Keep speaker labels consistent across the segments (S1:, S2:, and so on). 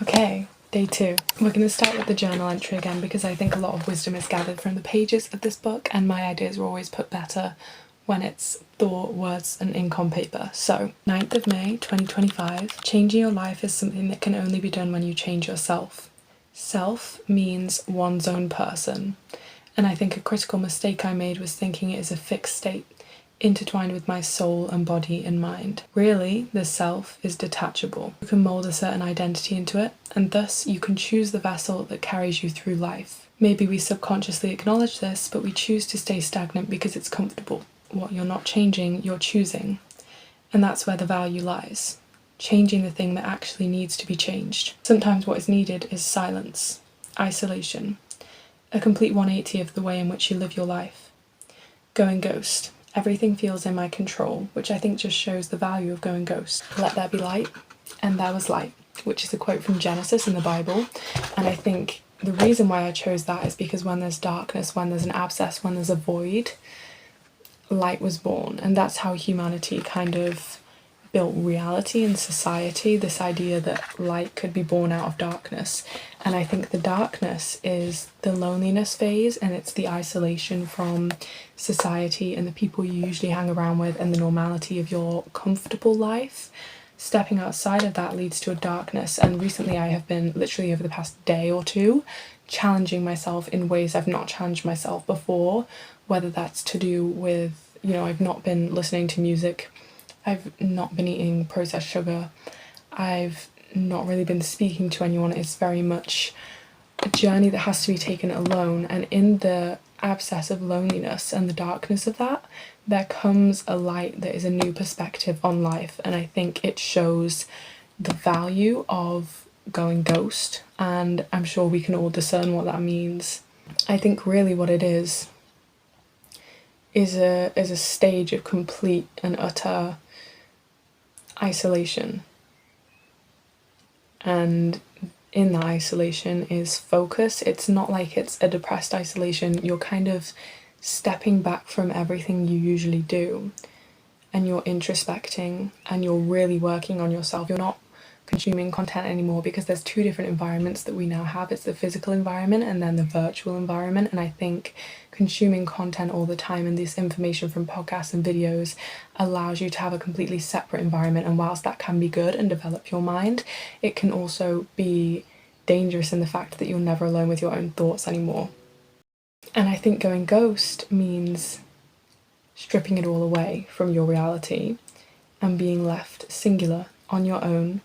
S1: Okay, day 2. We're going to start with the journal entry again because I think a lot of wisdom is gathered from the pages of this book, and my ideas are always put better when it's thought, words and ink on paper. So, 9th of May 2025, changing your life is something that can only be done when you change yourself. Self means one's own person, and I think a critical mistake I made was thinking it is a fixed state, intertwined with my soul and body and mind. Really, the self is detachable. You can mould a certain identity into it, and thus you can choose the vessel that carries you through life. Maybe we subconsciously acknowledge this, but we choose to stay stagnant because it's comfortable. What you're not changing, you're choosing. And that's where the value lies. Changing the thing that actually needs to be changed. Sometimes what is needed is silence, isolation, a complete 180 of the way in which you live your life. Going ghost. Everything feels in my control, which I think just shows the value of going ghost. Let there be light, and there was light, which is a quote from Genesis in the Bible. And I think the reason why I chose that is because when there's darkness, when there's an abscess, when there's a void, light was born. And that's how humanity kind of built reality and society, this idea that light could be born out of darkness. And I think the darkness is the loneliness phase, and it's the isolation from society and the people you usually hang around with and the normality of your comfortable life. Stepping outside of that leads to a darkness, and recently I have been, literally over the past day or two, challenging myself in ways I've not challenged myself before, whether that's to do with, I've not been listening to music, I've not been eating processed sugar, I've not really been speaking to anyone. It's very much a journey that has to be taken alone, and in the abscess of loneliness and the darkness of that, there comes a light that is a new perspective on life, and I think it shows the value of going ghost, and I'm sure we can all discern what that means. I think really what it is a stage of complete and utter isolation, and in that isolation is focus. It's not like it's a depressed isolation. You're kind of stepping back from everything you usually do, and you're introspecting, and you're really working on yourself. You're not consuming content anymore, because there's 2 different environments that we now have. It's the physical environment and then the virtual environment, and I think consuming content all the time and this information from podcasts and videos allows you to have a completely separate environment, and whilst that can be good and develop your mind, it can also be dangerous in the fact that you're never alone with your own thoughts anymore. And I think going ghost means stripping it all away from your reality and being left singular on your own,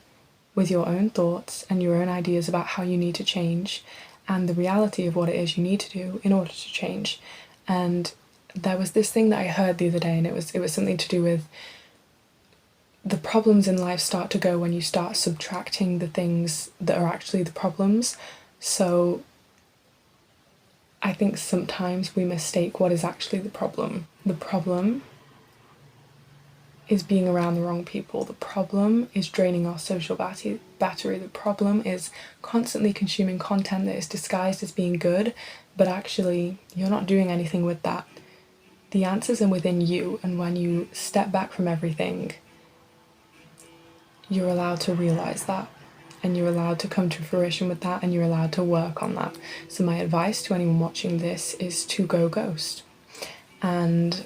S1: with your own thoughts and your own ideas about how you need to change and the reality of what it is you need to do in order to change. And there was this thing that I heard the other day, and it was something to do with the problems in life start to go when you start subtracting the things that are actually the problems. So I think sometimes we mistake what is actually the problem. The problem is being around the wrong people. The problem is draining our social battery. The problem is constantly consuming content that is disguised as being good, but actually you're not doing anything with that. The answers are within you, and when you step back from everything, you're allowed to realise that, and you're allowed to come to fruition with that, and you're allowed to work on that. So my advice to anyone watching this is to go ghost and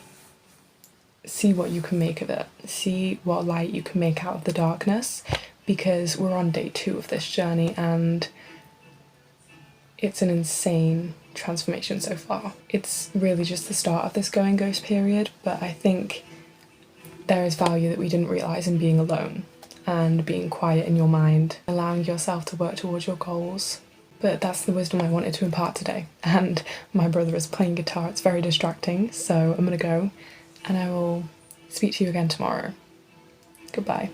S1: see what you can make of it. See what light you can make out of the darkness, because we're on day 2 of this journey, and it's an insane transformation so far. It's really just the start of this going ghost period, but I think there is value that we didn't realise in being alone and being quiet in your mind, allowing yourself to work towards your goals. But that's the wisdom I wanted to impart today, and my brother is playing guitar. It's very distracting, so I'm gonna go, and I will speak to you again tomorrow. Goodbye.